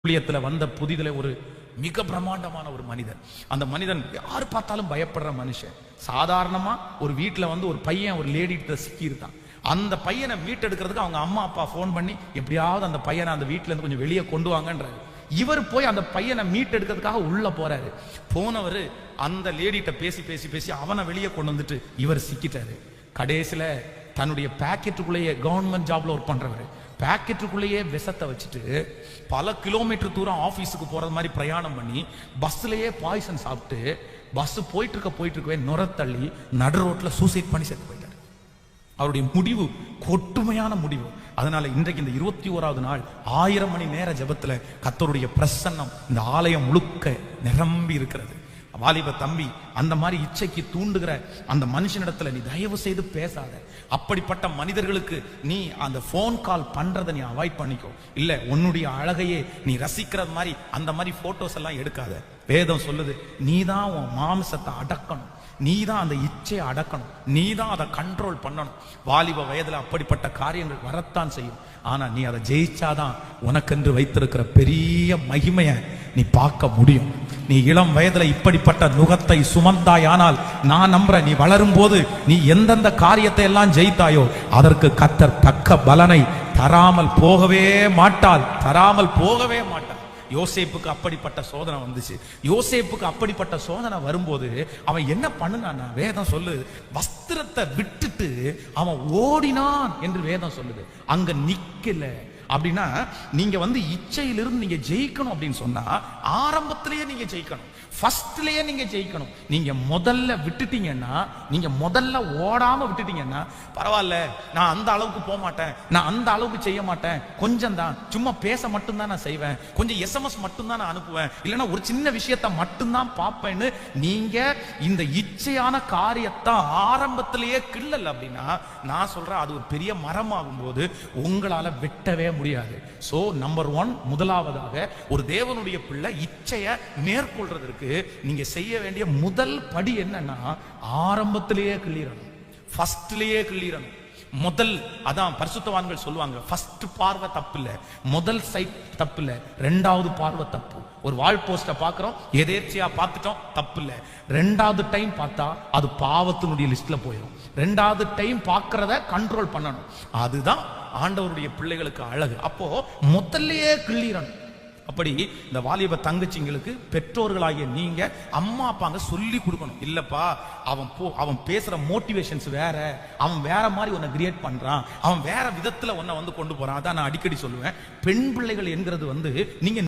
ஊழியத்துல வந்த புதிதில ஒரு மிக பிரம்மாண்டமான ஒரு மனிதன். அந்த மனிதன் யார் பார்த்தாலும் பயப்படுற மனுஷன். சாதாரணமா ஒரு வீட்டுல வந்து ஒரு பையன் ஒரு லேடி கிட்ட சிக்கி இருக்கான். அந்த பையனை மீட்டெடுக்கிறதுக்கு அவங்க அம்மா அப்பா போன் பண்ணி எப்படியாவது அந்த பையனை அந்த வீட்டுல இருந்து கொஞ்சம் வெளியே கொண்டு வாங்கன்றாரு. இவர் போய் அந்த பையனை மீட்டெடுக்கிறதுக்காக உள்ள போறாரு. போனவர் அந்த லேடிட்ட பேசி பேசி பேசி அவனை வெளியே கொண்டு வந்துட்டு இவர் சிக்கிட்டாரு. கடைசியில தன்னுடைய பாக்கெட்டுக்குள்ளேயே கவர்மெண்ட் ஜாப்ல ஒர்க் பண்றவர் பாக்கெட்டுக்குள்ளேயே விஷத்தை வச்சுட்டு பல கிலோமீட்டர் தூரம் ஆபீஸுக்கு போறது மாதிரி பிரயாணம் பண்ணி பஸ்லயே பாய்சன் சாப்பிட்டு பஸ் போயிட்டு இருக்கவே நுரத்தள்ளி நடு ரோட்ல சூசைட் பண்ணி செத்து போயிட்டார். அவருடைய முடிவு கொட்டுமையான முடிவு. அதனால இன்றைக்கு இந்த 21வது நாள் 1000 மணி நேர ஜெபத்துல கர்த்தருடைய பிரசன்னம் இந்த ஆலயம் முழுக்க நிரம்பி இருக்கிறது. வாலிப தம்பி, அந்த மாதிரி இச்சைக்கு தூண்டுகிற அந்த மனுஷனிடத்துல நீ தயவு செய்து பேசாத. அப்படிப்பட்ட மனிதர்களுக்கு நீ அந்த போன் கால் பண்றதை நீ அவாய்ட் பண்ணிக்கோ. இல்ல உன்னுடைய அழகையே நீ ரசிக்கிறது மாதிரி அந்த மாதிரி போட்டோஸ் எல்லாம் எடுக்காத. வேதம் சொல்லுது, நீ தான் உன் மாம்சத்தை அடக்கணும், நீ தான் அந்த இச்சையை அடக்கணும், நீ தான் அதை கண்ட்ரோல் பண்ணணும். வாலிப வயதுல அப்படிப்பட்ட காரியங்கள் வரத்தான் செய்யும். ஆனா நீ அதை ஜெயிச்சாதான் உனக்கென்று வைத்திருக்கிற பெரிய மகிமையை நீ பார்க்க முடியும். நீ இளம் வயதுல இப்படிப்பட்ட நுகத்தை சுமந்தாயானால் நான் நம்புறேன், நீ வளரும் போது நீ எந்தெந்த காரியத்தை எல்லாம் ஜெயித்தாயோ அதற்கு கர்த்தர் தக்க பலனை தராமல் போகவே மாட்டாள். யோசேப்புக்கு அப்படிப்பட்ட சோதனை வந்துச்சு. யோசேப்புக்கு அப்படிப்பட்ட சோதனை வரும்போது அவன் என்ன பண்ணுனான்னா, வேதம் சொல்லு, வஸ்திரத்தை விட்டுட்டு அவன் ஓடினான் என்று வேதம் சொல்லுது. அங்க நிக்கல. அப்படின்னா நீங்க வந்து இச்சையிலிருந்து நீங்க ஜெயிக்கணும் அப்படின்னு சொன்னா ஆரம்பத்திலேயே நீங்க ஜெயிக்கணும், ஃபர்ஸ்ட்லயே நீங்க ஜெயிக்கணும். நீங்க முதல்ல விட்டுட்டீங்கன்னா, நீங்க முதல்ல ஓடாம விட்டுட்டீங்கன்னா பரவாயில்ல, நான் அந்த அளவுக்கு போக மாட்டேன், நான் அந்த அளவுக்கு செய்ய மாட்டேன், கொஞ்சம் தான், சும்மா பேச மட்டும்தான் நான் செய்வேன், கொஞ்சம் SMS மட்டும்தான் நான் அனுப்புவேன், இல்லைன்னா ஒரு சின்ன விஷயத்த மட்டும்தான் பார்ப்பேன்னு நீங்க இந்த இச்சையான காரியத்தை ஆரம்பத்திலேயே கிள்ளல அப்படின்னா நான் சொல்றேன், அது ஒரு பெரிய மரமாகும் போது உங்களால வெட்டவே முடியாது. சோ நம்பர் 1, முதலாவதாக ஒரு தேவனுடைய பிள்ளை இச்சையை மேற்கொள்றதற்கு நீங்க செய்ய வேண்டிய முதல் படி என்னன்னா, ஆரம்பத்திலேயே கிள்ளிரணும், ஃபர்ஸ்ட்லயே கிள்ளிரணும். முதல் அதான் பரிசுத்தவான்கள் சொல்லுவாங்க, ஃபர்ஸ்ட் பார்வை தப்பு இல்ல, முதல் சைட் தப்பு இல்ல, ரெண்டாவது பார்வை தப்பு. ஒரு வால் போஸ்ட பாக்குறோம், எதேர்ச்சியா பார்த்துட்டோம், தப்பு இல்ல. ரெண்டாவது டைம் பார்த்தா அது பாவத்தினுடைய லிஸ்ட்ல போயிடும். ரெண்டாவது டைம் பார்க்கறத கண்ட்ரோல் பண்ணணும். அதுதான் ஆண்டவருடைய பிள்ளைகளுக்கு அழகு. அப்போ முதல்லயே கிள்ளிரணும். அப்படி இந்த வாலிப தங்கச்சிங்களுக்கு பெற்றோர்களாகிய நீங்க அம்மா அப்பாங்க சொல்லி கொடுக்கணும். இல்லப்பா, அவன் பேசுற மோட்டிவேஷன்ஸ் வேற, அவன் வேற மாதிரி உன்னை கிரியேட் பண்றான், அவன் வேற விதத்துல உன்னை வந்து கொண்டு போறான். அதான் நான் அடிக்கடி சொல்லுவேன், பெண் பிள்ளைகள் என்கிறது வந்து நீங்க